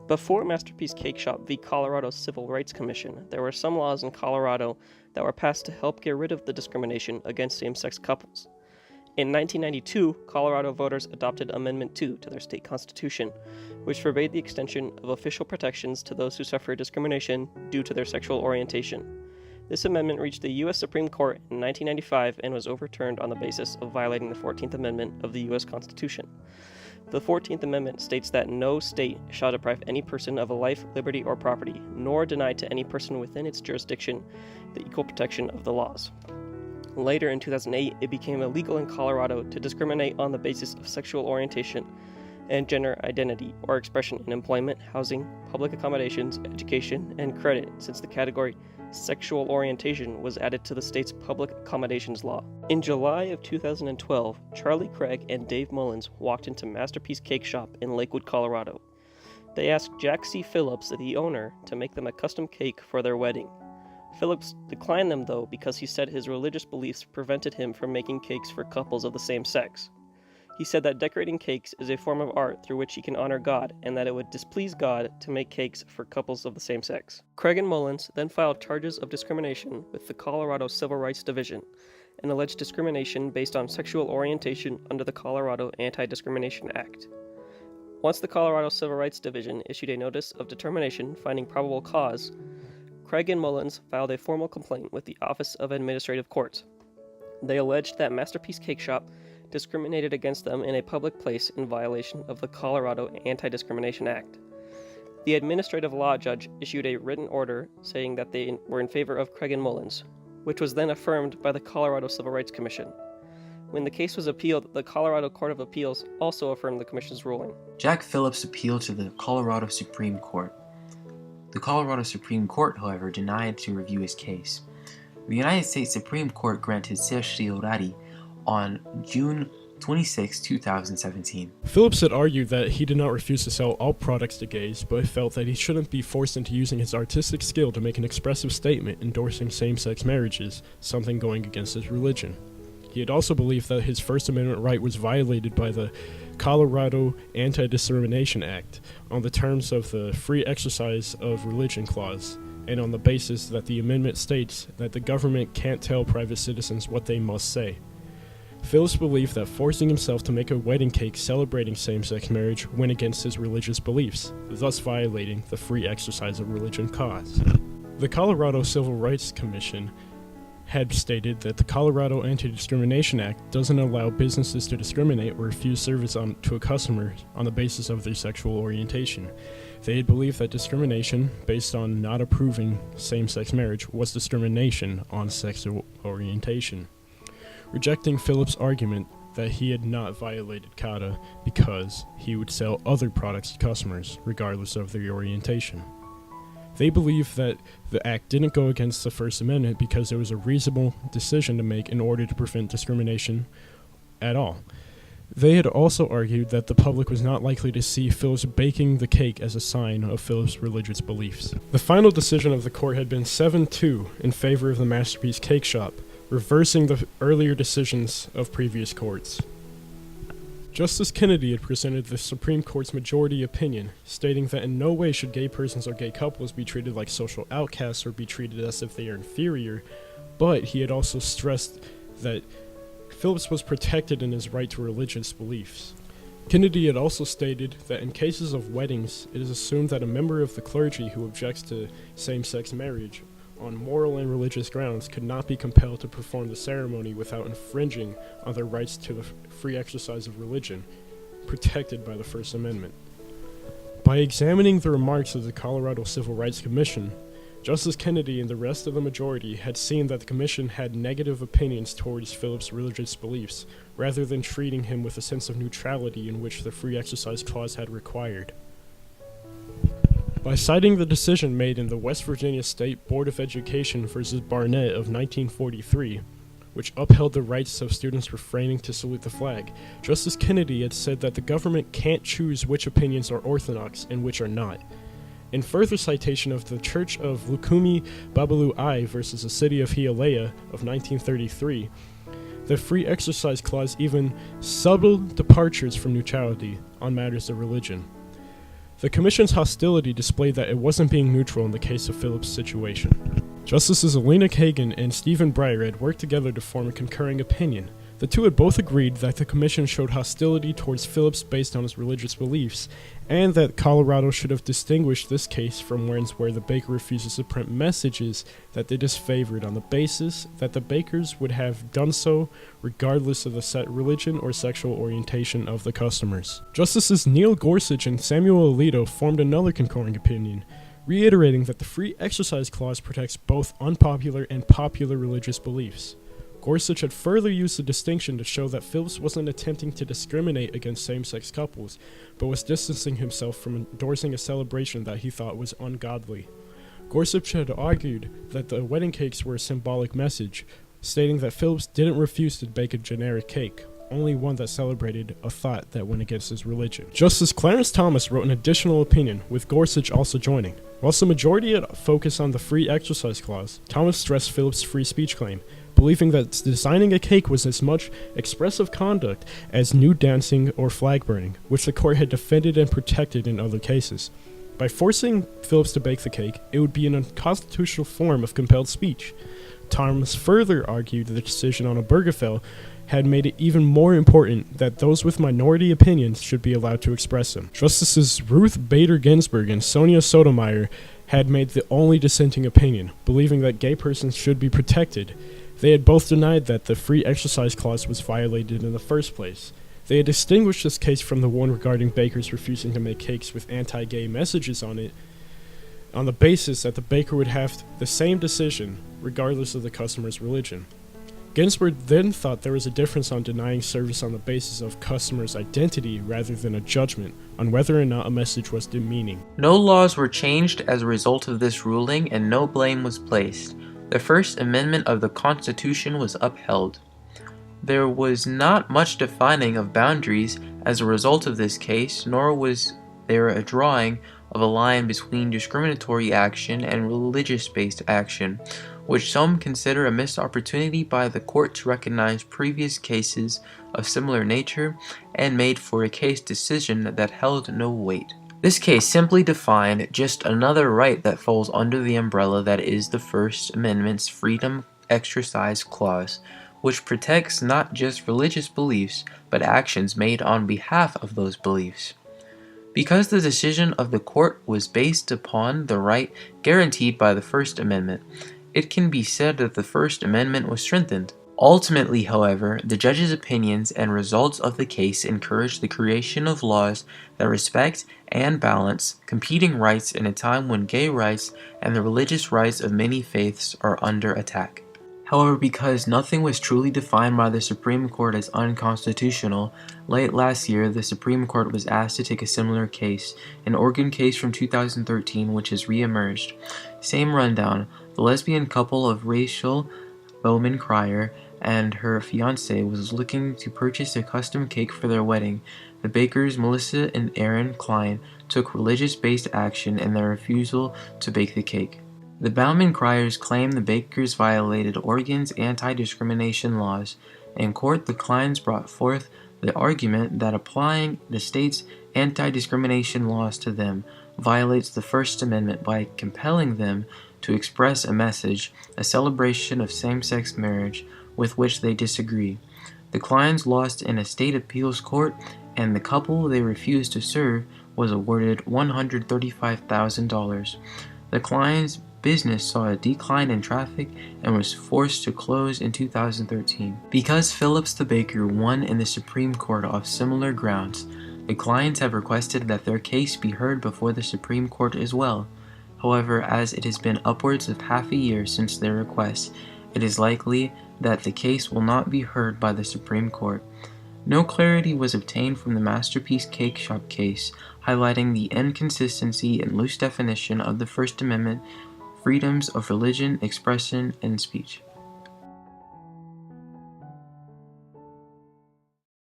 Before Masterpiece Cakeshop v. Colorado Civil Rights Commission, there were some laws in Colorado that were passed to help get rid of the discrimination against same-sex couples. In 1992, Colorado voters adopted Amendment 2 to their state constitution, which forbade the extension of official protections to those who suffer discrimination due to their sexual orientation. This amendment reached the U.S. Supreme Court in 1995 and was overturned on the basis of violating the 14th Amendment of the U.S. Constitution. The 14th Amendment states that no state shall deprive any person of a life, liberty, or property, nor deny to any person within its jurisdiction the equal protection of the laws. Later in 2008, it became illegal in Colorado to discriminate on the basis of sexual orientation and gender identity or expression in employment, housing, public accommodations, education, and credit, since the category sexual orientation was added to the state's public accommodations law. In July of 2012, Charlie Craig and Dave Mullins walked into Masterpiece Cakeshop in Lakewood, Colorado. They asked Jack C. Phillips, the owner, to make them a custom cake for their wedding. Phillips declined them, though, because he said his religious beliefs prevented him from making cakes for couples of the same sex. He said that decorating cakes is a form of art through which he can honor God, and that it would displease God to make cakes for couples of the same sex. Craig and Mullins then filed charges of discrimination with the Colorado Civil Rights Division and alleged discrimination based on sexual orientation under the Colorado Anti-Discrimination Act. Once the Colorado Civil Rights Division issued a notice of determination finding probable cause, Craig and Mullins filed a formal complaint with the Office of Administrative Courts. They alleged that Masterpiece Cakeshop discriminated against them in a public place in violation of the Colorado Anti-Discrimination Act. The administrative law judge issued a written order saying that they were in favor of Craig and Mullins, which was then affirmed by the Colorado Civil Rights Commission. When the case was appealed, the Colorado Court of Appeals also affirmed the commission's ruling. Jack Phillips appealed to the Colorado Supreme Court. The Colorado Supreme Court, however, denied to review his case. The United States Supreme Court granted certiorari on June 26, 2017. Phillips had argued that he did not refuse to sell all products to gays, but felt that he shouldn't be forced into using his artistic skill to make an expressive statement endorsing same-sex marriages, something going against his religion. He had also believed that his First Amendment right was violated by the Colorado Anti-Discrimination Act on the terms of the Free Exercise of Religion Clause, and on the basis that the amendment states that the government can't tell private citizens what they must say. Phillips believed that forcing himself to make a wedding cake celebrating same-sex marriage went against his religious beliefs, thus violating the Free Exercise of Religion Clause. The Colorado Civil Rights Commission had stated that the Colorado Anti-Discrimination Act doesn't allow businesses to discriminate or refuse service to a customer on the basis of their sexual orientation. They had believed that discrimination based on not approving same-sex marriage was discrimination on sexual orientation, rejecting Phillips' argument that he had not violated CADA because he would sell other products to customers regardless of their orientation. They believed that the act didn't go against the First Amendment because it was a reasonable decision to make in order to prevent discrimination at all. They had also argued that the public was not likely to see Phillips baking the cake as a sign of Phillips' religious beliefs. The final decision of the court had been 7-2 in favor of the Masterpiece Cakeshop, reversing the earlier decisions of previous courts. Justice Kennedy had presented the Supreme Court's majority opinion, stating that in no way should gay persons or gay couples be treated like social outcasts or be treated as if they are inferior, but he had also stressed that Phillips was protected in his right to religious beliefs. Kennedy had also stated that in cases of weddings, it is assumed that a member of the clergy who objects to same-sex marriage on moral and religious grounds could not be compelled to perform the ceremony without infringing on their rights to the free exercise of religion, protected by the First Amendment. By examining the remarks of the Colorado Civil Rights Commission, Justice Kennedy and the rest of the majority had seen that the commission had negative opinions towards Phillips' religious beliefs, rather than treating him with a sense of neutrality in which the Free Exercise Clause had required. By citing the decision made in the West Virginia State Board of Education v. Barney of 1943, which upheld the rights of students refraining to salute the flag, Justice Kennedy had said that the government can't choose which opinions are orthodox and which are not. In further citation of the Church of Lukumi Babalu I versus the City of Hialeah of 1933, the Free Exercise Clause even subtle departures from neutrality on matters of religion. The Commission's hostility displayed that it wasn't being neutral in the case of Phillips' situation. Justices Alina Kagan and Stephen Breyer had worked together to form a concurring opinion. The two had both agreed that the Commission showed hostility towards Phillips based on his religious beliefs, and that Colorado should have distinguished this case from ones where the baker refuses to print messages that they disfavored on the basis that the bakers would have done so regardless of the set religion or sexual orientation of the customers. Justices Neil Gorsuch and Samuel Alito formed another concurring opinion, reiterating that the Free Exercise Clause protects both unpopular and popular religious beliefs. Gorsuch had further used the distinction to show that Phillips wasn't attempting to discriminate against same-sex couples, but was distancing himself from endorsing a celebration that he thought was ungodly. Gorsuch had argued that the wedding cakes were a symbolic message, stating that Phillips didn't refuse to bake a generic cake, only one that celebrated a thought that went against his religion. Justice Clarence Thomas wrote an additional opinion, with Gorsuch also joining. Whilst the majority had focused on the Free Exercise Clause, Thomas stressed Phillips' free speech claim, believing that designing a cake was as much expressive conduct as nude dancing or flag burning, which the court had defended and protected in other cases. By forcing Phillips to bake the cake, it would be an unconstitutional form of compelled speech. Thomas further argued the decision on Obergefell had made it even more important that those with minority opinions should be allowed to express them. Justices Ruth Bader Ginsburg and Sonia Sotomayor had made the only dissenting opinion, believing that gay persons should be protected. They had both denied that the Free Exercise Clause was violated in the first place. They had distinguished this case from the one regarding bakers refusing to make cakes with anti-gay messages on it, on the basis that the baker would have the same decision regardless of the customer's religion. Ginsburg then thought there was a difference on denying service on the basis of customer's identity rather than a judgment on whether or not a message was demeaning. No laws were changed as a result of this ruling, and no blame was placed. The First Amendment of the Constitution was upheld. There was not much defining of boundaries as a result of this case, nor was there a drawing of a line between discriminatory action and religious-based action, which some consider a missed opportunity by the court to recognize previous cases of similar nature and made for a case decision that held no weight. This case simply defined just another right that falls under the umbrella that is the First Amendment's Freedom Exercise Clause, which protects not just religious beliefs, but actions made on behalf of those beliefs. Because the decision of the court was based upon the right guaranteed by the First Amendment, it can be said that the First Amendment was strengthened. Ultimately, however, the judge's opinions and results of the case encouraged the creation of laws that respect and balance competing rights in a time when gay rights and the religious rights of many faiths are under attack. However, because nothing was truly defined by the Supreme Court as unconstitutional, late last year the Supreme Court was asked to take a similar case, an Oregon case from 2013 which has re-emerged. Same rundown: the lesbian couple of Rachel Bowman Cryer and her fiance was looking to purchase a custom cake for their wedding. The bakers, Melissa and Aaron Klein, took religious-based action in their refusal to bake the cake. The Bowman Cryers claimed the bakers violated Oregon's anti-discrimination laws. In court, the Kleins brought forth the argument that applying the state's anti-discrimination laws to them violates the First Amendment by compelling them to express a message, a celebration of same-sex marriage, with which they disagree. The Kleins lost in a state appeals court, and the couple they refused to serve was awarded $135,000. The Kleins' business saw a decline in traffic and was forced to close in 2013. Because Phillips the baker won in the Supreme Court off similar grounds, the Kleins have requested that their case be heard before the Supreme Court as well. However, as it has been upwards of half a year since their request, it is likely that the case will not be heard by the Supreme Court. No clarity was obtained from the Masterpiece Cakeshop case, highlighting the inconsistency and loose definition of the First Amendment freedoms of religion, expression, and speech.